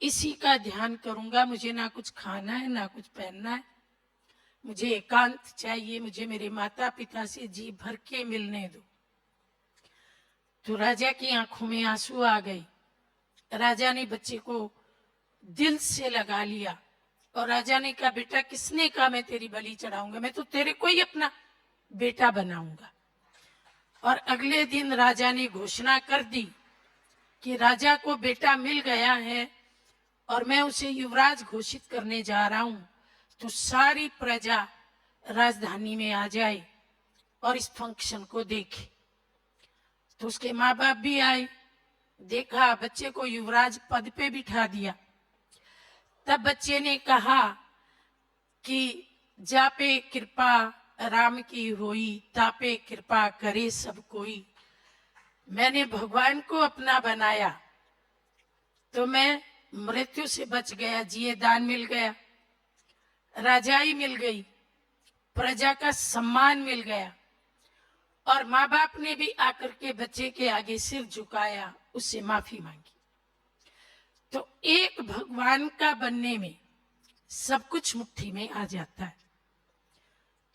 इसी का ध्यान करूंगा। मुझे ना कुछ खाना है ना कुछ पहनना है, मुझे एकांत चाहिए, मुझे मेरे माता पिता से जी भर के मिलने दो। तो राजा की आंखों में आंसू आ गए। राजा ने बच्चे को दिल से लगा लिया और राजा ने कहा, बेटा किसने कहा मैं तेरी बलि चढ़ाऊंगा, मैं तो तेरे को ही अपना बेटा बनाऊंगा। और अगले दिन राजा ने घोषणा कर दी कि राजा को बेटा मिल गया है और मैं उसे युवराज घोषित करने जा रहा हूं, तो सारी प्रजा राजधानी में आ जाए और इस फंक्शन को देखे। तो उसके माँ बाप भी आए, देखा बच्चे को युवराज पद पे बिठा दिया। तब बच्चे ने कहा कि जापे कृपा राम की होई, तापे कृपा करे सब कोई। मैंने भगवान को अपना बनाया तो मैं मृत्यु से बच गया, जिए दान मिल गया, राजाई मिल गई, प्रजा का सम्मान मिल गया। और माँ बाप ने भी आकर के बच्चे के आगे सिर झुकाया, उससे माफी मांगी। तो एक भगवान का बनने में सब कुछ मुट्ठी में आ जाता है।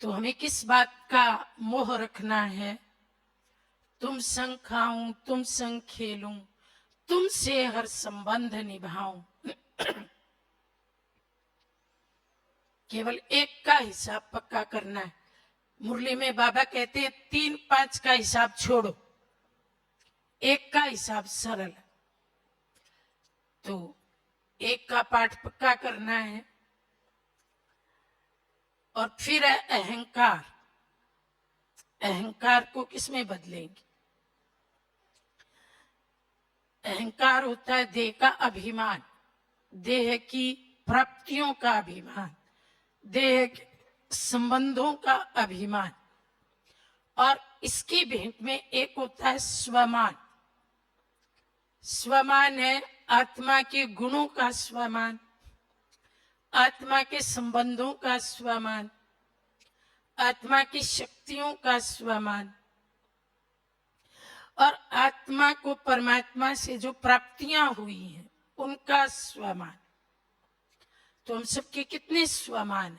तो हमें किस बात का मोह रखना है। तुम संग खाऊं, तुम संग खेलूं, तुमसे हर संबंध निभाऊं। केवल एक का हिसाब पक्का करना है। मुरली में बाबा कहते हैं 3-5 का हिसाब छोड़ो, एक का हिसाब सरल। तो एक का पाठ पक्का करना है। और फिर है अहंकार। अहंकार को किसमें बदलेंगे। अहंकार होता है देह का अभिमान, देह की प्राप्तियों का अभिमान, देह के संबंधों का अभिमान। और इसकी भेंट में एक होता है स्वमान। स्वमान है आत्मा के गुणों का स्वमान, आत्मा के संबंधों का स्वमान, आत्मा की शक्तियों का स्वमान। और आत्मा को परमात्मा से जो प्राप्तियां हुई हैं उनका स्वमान। तो हम सबके कितने स्वमान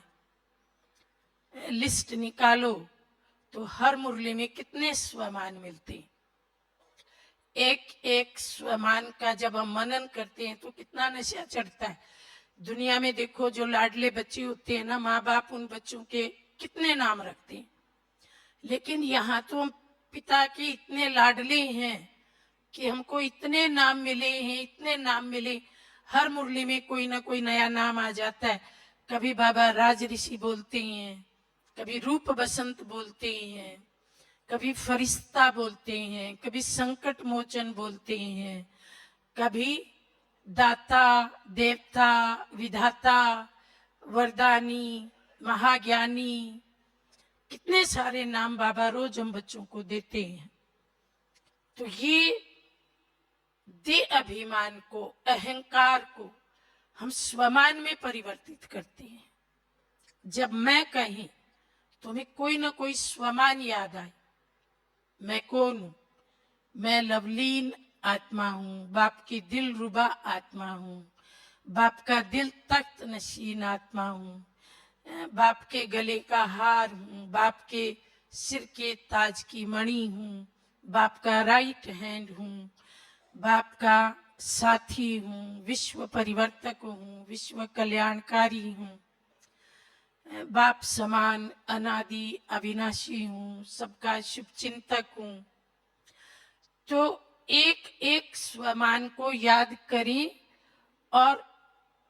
हैं? लिस्ट निकालो तो हर मुरली में कितने स्वमान मिलते हैं। एक एक स्वमान का जब हम मनन करते हैं तो कितना नशा चढ़ता है। दुनिया में देखो जो लाडले बच्चे होते हैं ना, माँ बाप उन बच्चों के कितने नाम रखते हैं, लेकिन यहाँ तो हम पिता के इतने लाडले हैं कि हमको इतने नाम मिले हैं, इतने नाम मिले। हर मुरली में कोई ना कोई नया नाम आ जाता है। कभी बाबा राज ऋषि बोलते हैं, कभी रूप बसंत बोलते हैं, कभी फरिश्ता बोलते हैं, कभी संकट मोचन बोलते हैं, कभी दाता, देवता, विधाता, वरदानी, महाज्ञानी, कितने सारे नाम बाबा रोज हम बच्चों को देते हैं। तो ये दे अभिमान को, अहंकार को हम स्वमान में परिवर्तित करते हैं। जब मैं कहीं तो हमें कोई ना कोई स्वमान याद आए। मैं कौन हूं? मैं लवलीन आत्मा हूं, बाप की दिल रुबा आत्मा हूं, बाप का दिल तख्त नशीन आत्मा हूं, बाप के गले का हार हूं, बाप के सिर के ताज की मणि हूं, बाप का राइट हैंड हूं, बाप का साथी हूं, विश्व परिवर्तक हूं, विश्व कल्याणकारी हूं, बाप समान अनादि अविनाशी हूं, सबका शुभ चिंतक हूं। तो एक एक स्वमान को याद करें और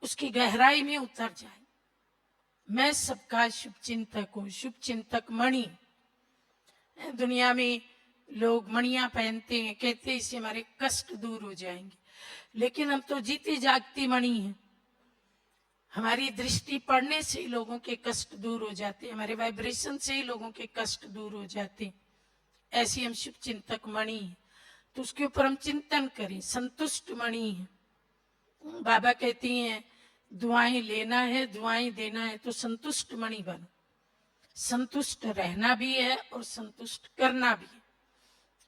उसकी गहराई में उतर जाए। मैं सबका शुभ चिंतक हूं, शुभ चिंतक मणि। दुनिया में लोग मणियां पहनते हैं, कहते हैं इससे हमारे कष्ट दूर हो जाएंगे, लेकिन हम तो जीती जागती मणि हैं। हमारी दृष्टि पड़ने से ही लोगों के कष्ट दूर हो जाते हैं, हमारे वाइब्रेशन से ही लोगों के कष्ट दूर हो जाते हैं। ऐसी हम शुभ चिंतक मणि हैं, तो उसके ऊपर हम चिंतन करें। संतुष्ट मणि है। बाबा कहती हैं दुआएं लेना है, दुआएं देना है, तो संतुष्ट मणि बनो। संतुष्ट रहना भी है और संतुष्ट करना भी है।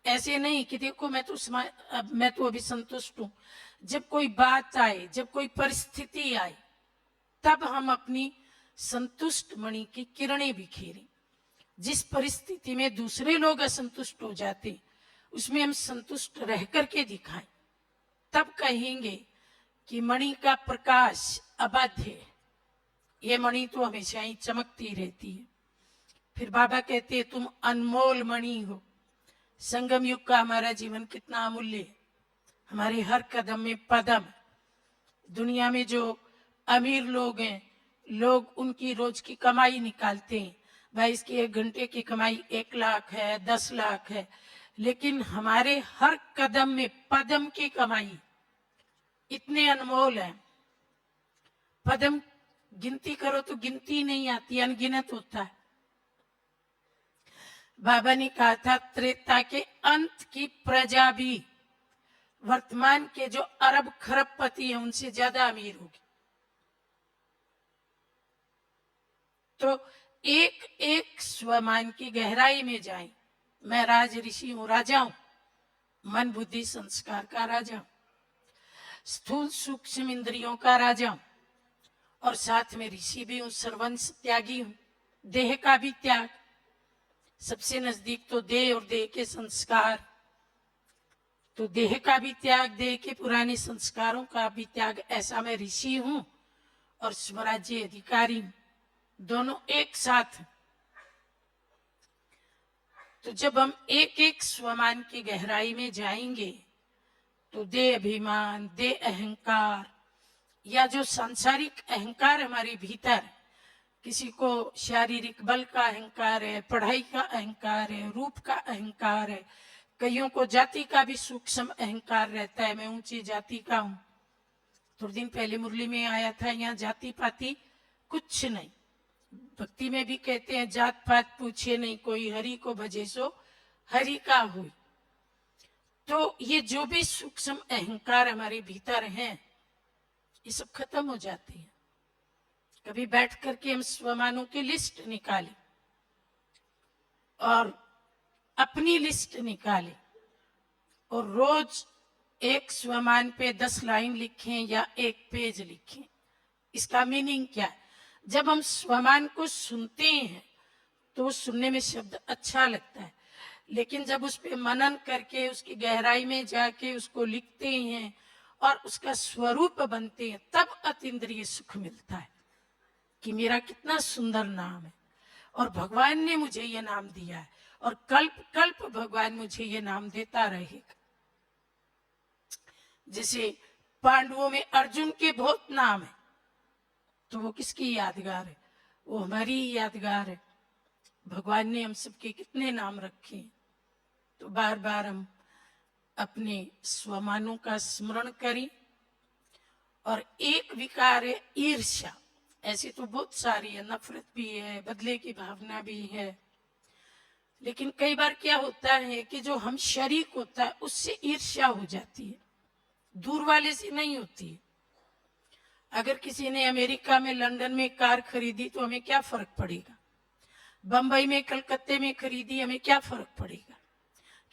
ऐसे नहीं कि देखो मैं तो अभी संतुष्ट हूं। जब कोई बात आए, जब कोई परिस्थिति आए, तब हम अपनी संतुष्ट मणि की किरणें बिखेरें। जिस परिस्थिति में दूसरे लोग असंतुष्ट हो जाते, उसमें हम संतुष्ट रह करके दिखाएं, तब कहेंगे कि मणि का प्रकाश अबाध्य है। ये मणि तो हमेशा ही चमकती रहती है। फिर बाबा कहते हैं तुम अनमोल मणि हो। संगम युग का हमारा जीवन कितना अमूल्य है। हमारे हर कदम में पदम। दुनिया में जो अमीर लोग हैं, लोग उनकी रोज की कमाई निकालते हैं, भाई इसकी 1 घंटे की कमाई 1 लाख है, 10 लाख है, लेकिन हमारे हर कदम में पदम की कमाई इतने अनमोल है। पदम गिनती करो तो गिनती नहीं आती, अनगिनत होता है। बाबा ने कहा था त्रेता के अंत की प्रजा भी वर्तमान के जो अरब खरबपति हैं उनसे ज्यादा अमीर होगी। तो एक एक स्वमान की गहराई में जाएं। मैं राज ऋषि हूं, राजा हूं, मन बुद्धि संस्कार का राजा हूं, स्थूल सूक्ष्म इंद्रियों का राजा हूं, और साथ में ऋषि भी हूं, सर्वंश त्यागी हूं, देह का भी त्याग। सबसे नजदीक तो देह और देह के संस्कार, तो देह का भी त्याग, देह के पुराने संस्कारों का भी त्याग। ऐसा मैं ऋषि हूं और स्वराज्य अधिकारी हूं, दोनों एक साथ। तो जब हम एक एक स्वमान की गहराई में जाएंगे तो दे अभिमान, दे अहंकार, या जो सांसारिक अहंकार हमारे भीतर, किसी को शारीरिक बल का अहंकार है, पढ़ाई का अहंकार है, रूप का अहंकार है, कईयों को जाति का भी सूक्ष्म अहंकार रहता है, मैं ऊंची जाति का हूं। थोड़े दिन पहले मुरली में आया था, यहाँ जाति पाति कुछ नहीं। भक्ति में भी कहते हैं जात पात पूछे नहीं कोई, हरि को भजे सो हरि का हो। तो ये जो भी सूक्ष्म अहंकार हमारे भीतर हैं, ये सब खत्म हो जाते हैं। कभी बैठ करके हम स्वमानों की लिस्ट निकालें और अपनी लिस्ट निकालें और रोज एक स्वमान पे 10 लाइन लिखें या एक पेज लिखें, इसका मीनिंग क्या है? जब हम स्वमान को सुनते हैं तो सुनने में शब्द अच्छा लगता है, लेकिन जब उस पे मनन करके उसकी गहराई में जाके उसको लिखते हैं और उसका स्वरूप बनते हैं, तब अतीन्द्रिय सुख मिलता है कि मेरा कितना सुंदर नाम है और भगवान ने मुझे ये नाम दिया है और कल्प कल्प भगवान मुझे ये नाम देता रहेगा। जैसे पांडवों में अर्जुन के बहुत नाम है, तो वो किसकी यादगार है? वो हमारी यादगार है। भगवान ने हम सबके कितने नाम रखे हैं, तो बार बार हम अपने स्वमानों का स्मरण करें। और एक विकार है ईर्ष्या। ऐसी तो बहुत सारी है, नफरत भी है, बदले की भावना भी है, लेकिन कई बार क्या होता है कि जो हम शरीक होता है उससे ईर्ष्या हो जाती है, दूर वाले से नहीं होती है। अगर किसी ने अमेरिका में, लंदन में कार खरीदी तो हमें क्या फर्क पड़ेगा? बंबई में, कलकत्ते में खरीदी, हमें क्या फर्क पड़ेगा?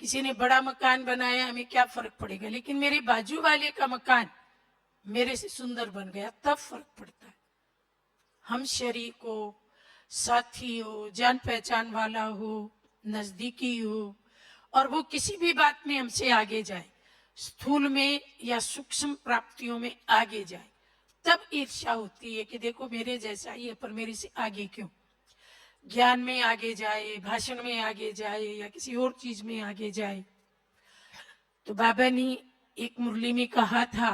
किसी ने बड़ा मकान बनाया, हमें क्या फर्क पड़ेगा? लेकिन मेरे बाजू वाले का मकान मेरे से सुंदर बन गया, तब फर्क पड़ता है। हम शरीक हो, साथी हो, जान पहचान वाला हो, नजदीकी हो, और वो किसी भी बात में हमसे आगे जाए, स्थूल में या सूक्ष्म प्राप्तियों में आगे जाए, तब ईर्ष्या होती है कि देखो मेरे जैसा ही है पर मेरे से आगे क्यों? ज्ञान में आगे जाए, भाषण में आगे जाए या किसी और चीज में आगे जाए। तो बाबा ने एक मुरली में कहा था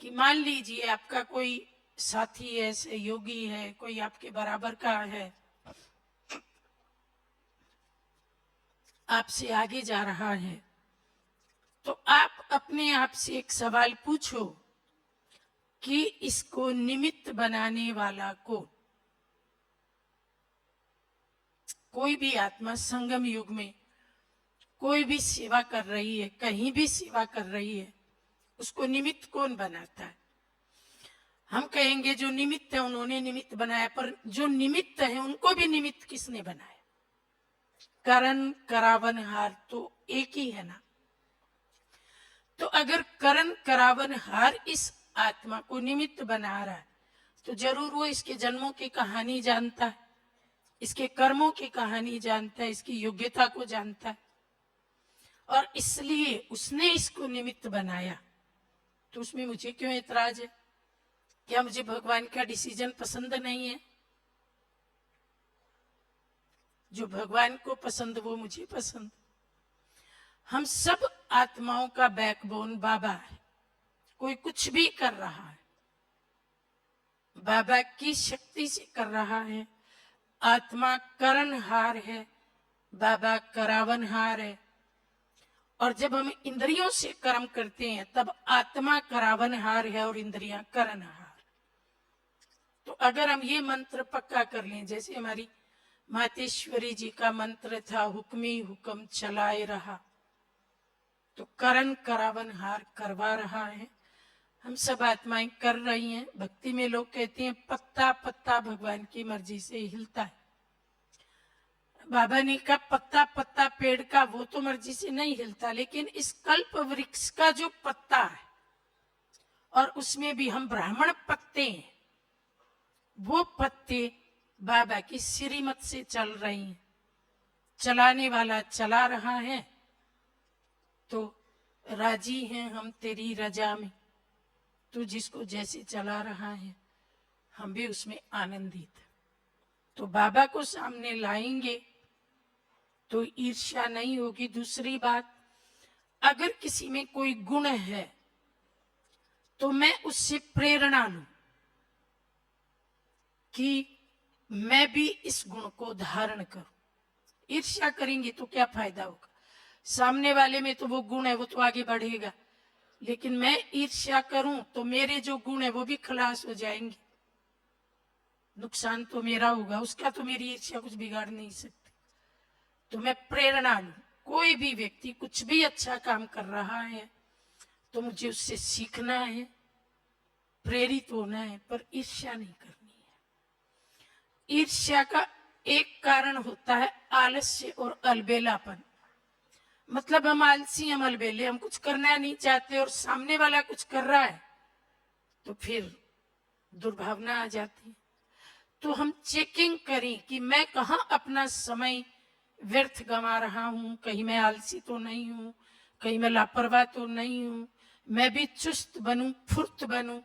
कि मान लीजिए आपका कोई साथी है, सहयोगी है, कोई आपके बराबर का है, आपसे आगे जा रहा है, तो आप अपने आप से एक सवाल पूछो कि इसको निमित्त बनाने वाला कौन? कोई भी आत्मा संगम युग में कोई भी सेवा कर रही है, कहीं भी सेवा कर रही है, उसको निमित्त कौन बनाता है? हम कहेंगे जो निमित्त है उन्होंने निमित्त बनाया, पर जो निमित्त है उनको भी निमित्त किसने बनाया? करण करावनहार तो एक ही है ना। तो अगर करण करावनहार इस आत्मा को निमित्त बना रहा है तो जरूर वो इसके जन्मों की कहानी जानता है, इसके कर्मों की कहानी जानता है, इसकी योग्यता को जानता है, और इसलिए उसने इसको निमित्त बनाया। तो उसमें मुझे क्यों ऐतराज है? क्या मुझे भगवान का डिसीजन पसंद नहीं है? जो भगवान को पसंद वो मुझे पसंद। हम सब आत्माओं का बैकबोन बाबा है। कोई कुछ भी कर रहा है, बाबा की शक्ति से कर रहा है। आत्मा करणहार है, बाबा करावनहार है। और जब हम इंद्रियों से कर्म करते हैं तब आत्मा करावनहार है और इंद्रियां करणहार। तो अगर हम ये मंत्र पक्का कर लें, जैसे हमारी मातेश्वरी जी का मंत्र था, हुक्मी हुक्म चलाए रहा, तो करण करावनहार करवा रहा है। हम सब आत्माएं कर रही हैं। भक्ति में लोग कहते हैं पत्ता पत्ता भगवान की मर्जी से हिलता है। बाबा ने कहा पत्ता पत्ता पेड़ का वो तो मर्जी से नहीं हिलता, लेकिन इस कल्प वृक्ष का जो पत्ता है, और उसमें भी हम ब्राह्मण पत्ते हैं, वो पत्ते बाबा की श्रीमत से चल रही हैं। चलाने वाला चला रहा है, तो राजी हैं हम तेरी रजा में। तू जिसको जैसे चला रहा है हम भी उसमें आनंदित। तो बाबा को सामने लाएंगे तो ईर्ष्या नहीं होगी। दूसरी बात, अगर किसी में कोई गुण है तो मैं उससे प्रेरणा लूं कि मैं भी इस गुण को धारण करूं। ईर्ष्या करेंगे तो क्या फायदा होगा? सामने वाले में तो वो गुण है, वो तो आगे बढ़ेगा, लेकिन मैं ईर्ष्या करूं तो मेरे जो गुण है वो भी खलास हो जाएंगे। नुकसान तो मेरा होगा, उसका तो मेरी ईर्ष्या कुछ बिगाड़ नहीं सकती। तो मैं प्रेरणा लूं। कोई भी व्यक्ति कुछ भी अच्छा काम कर रहा है तो मुझे उससे सीखना है, प्रेरित होना है, पर ईर्ष्या नहीं करनी है। ईर्ष्या का एक कारण होता है आलस्य और अलबेलापन। मतलब हम आलसी, हम अलबेले, हम कुछ करना नहीं चाहते और सामने वाला कुछ कर रहा है तो फिर दुर्भावना आ जाती है। तो हम चेकिंग करें कि मैं कहाँ अपना समय व्यर्थ गंवा रहा हूँ, कहीं मैं आलसी तो नहीं हूँ, कहीं मैं लापरवाह तो नहीं हूँ, मैं भी चुस्त बनूं, फुर्त बनूं,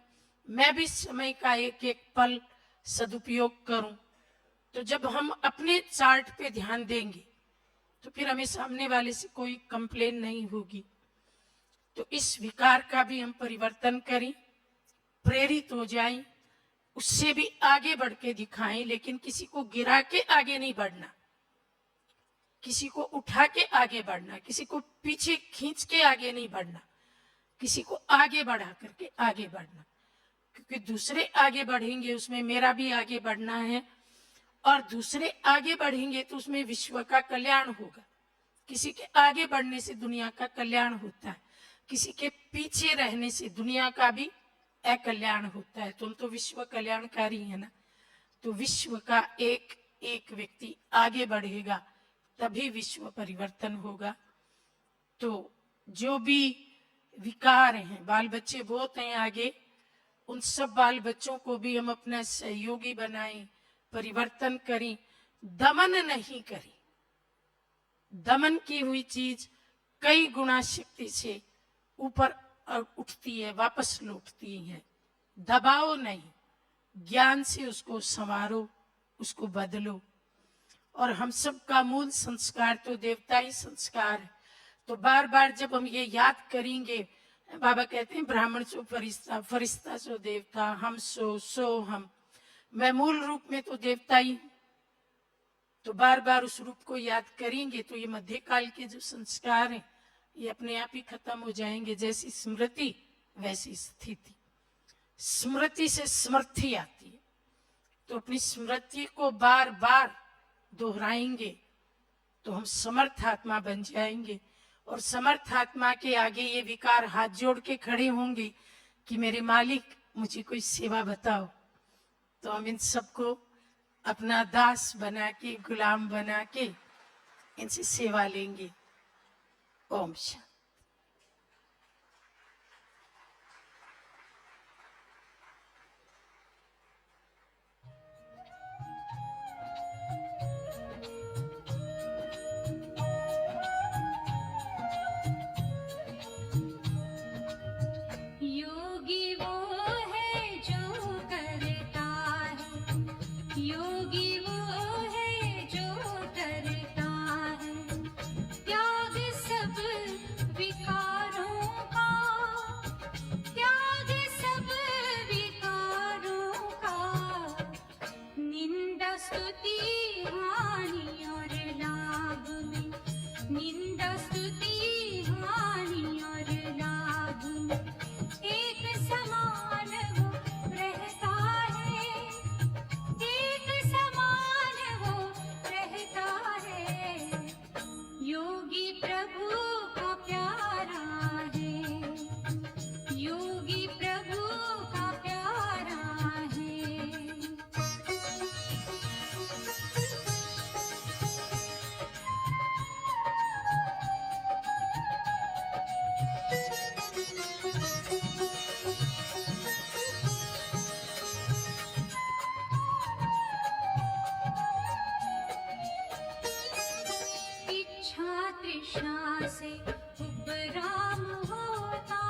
मैं भी समय का एक एक पल सदुपयोग करूं। तो जब हम अपने चार्ट पे ध्यान देंगे तो फिर हमें सामने वाले से कोई कंप्लेन नहीं होगी। तो इस विकार का भी हम परिवर्तन करें, प्रेरित हो जाएं, उससे भी आगे बढ़ के दिखाएं, लेकिन किसी को गिरा के आगे नहीं बढ़ना, किसी को उठा के आगे बढ़ना, किसी को पीछे खींच के आगे नहीं बढ़ना, किसी को आगे बढ़ा करके आगे बढ़ना। क्योंकि दूसरे आगे बढ़ेंगे उसमें मेरा भी आगे बढ़ना है, और दूसरे आगे बढ़ेंगे तो उसमें विश्व का कल्याण होगा। किसी के आगे बढ़ने से दुनिया का कल्याण होता है, किसी के पीछे रहने से दुनिया का भी अकल्याण होता है। तुम तो विश्व कल्याणकारी है ना, तो विश्व का एक एक व्यक्ति आगे बढ़ेगा तभी विश्व परिवर्तन होगा। तो जो भी विकार हैं, बाल बच्चे बहुत हैं आगे, उन सब बाल बच्चों को भी हम अपना सहयोगी बनाएं, परिवर्तन करें, दमन नहीं करें। दमन की हुई चीज कई गुना शक्ति से ऊपर उठती है, वापस लौटती है। दबाओ नहीं, ज्ञान से उसको संवारो, उसको बदलो। और हम सब का मूल संस्कार तो देवता ही संस्कार है। तो बार बार जब हम ये याद करेंगे, बाबा कहते हैं ब्राह्मण सो फरिश्ता, फरिश्ता सो देवता, हम सो हम, मैं मूल रूप में तो देवता ही हूं। तो बार बार उस रूप को याद करेंगे तो ये मध्यकाल के जो संस्कार हैं ये अपने आप ही खत्म हो जाएंगे। जैसी स्मृति वैसी स्थिति, स्मृति से समृद्धि आती है। तो अपनी स्मृति को बार बार दोहराएंगे तो हम समर्थ आत्मा बन जाएंगे। और समर्थ आत्मा के आगे ये विकार हाथ जोड़ के खड़े होंगे कि मेरे मालिक मुझे कोई सेवा बताओ। तो हम इन सबको अपना दास बना के, गुलाम बना के इनसे सेवा लेंगे। ओम शांति। योगी वो है जो करता है, योगी वो है जो करता है त्याग सब विकारों का, त्याग सब विकारों का। निंदा स्तुति हानि और लाभ में, निंदा स्तुति हानि और लाभ में एक समान वो रहता है, एक समान वो रहता है। योगी प्रभु का प्यारा है, योगी प्रभु का प्यारा है। इच्छा तृष्णा से उपराम होता,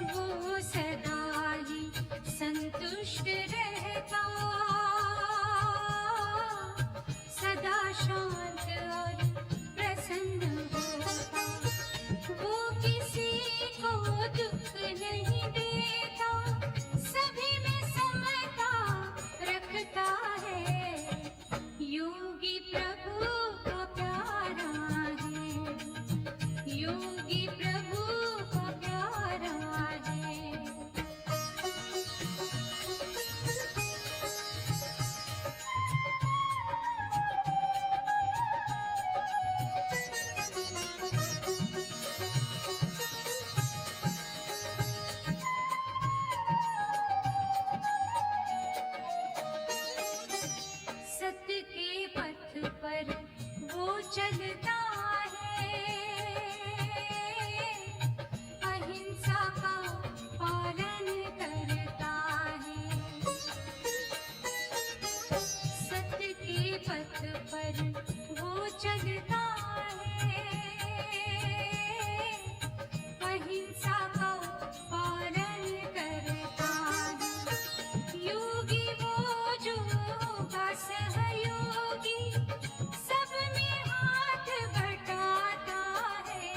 वो सदा ही संतुष्ट रहता, सदा शांत और प्रसन्न होता। वो किसी को दुख नहीं देता, सभी में समता रखता है। योगी प्रभु का प्यारा है, योगी प्रभु का प्यारा है। सत्य के पथ पर वो चलता है, अहिंसा का पालन करता है। सत्य के पथ पर वो चलता है, अहिंसा का पालन करता है। योगी वो जो का सहयोगी, सब में हाथ बटाता है।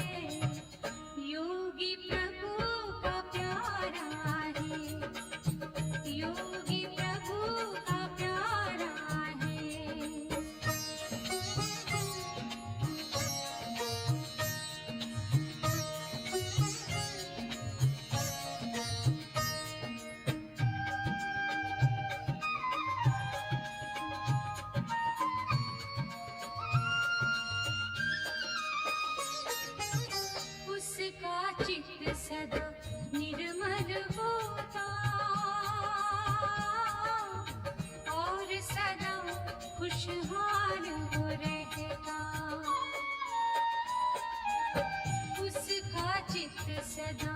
योगी प्रभु का प्यारा है, योगी प्रभु का प्यारा है। उसका चित्त सदा निर्मल होता, और सदा खुशहाल हो रहता। उसका चित्त सदा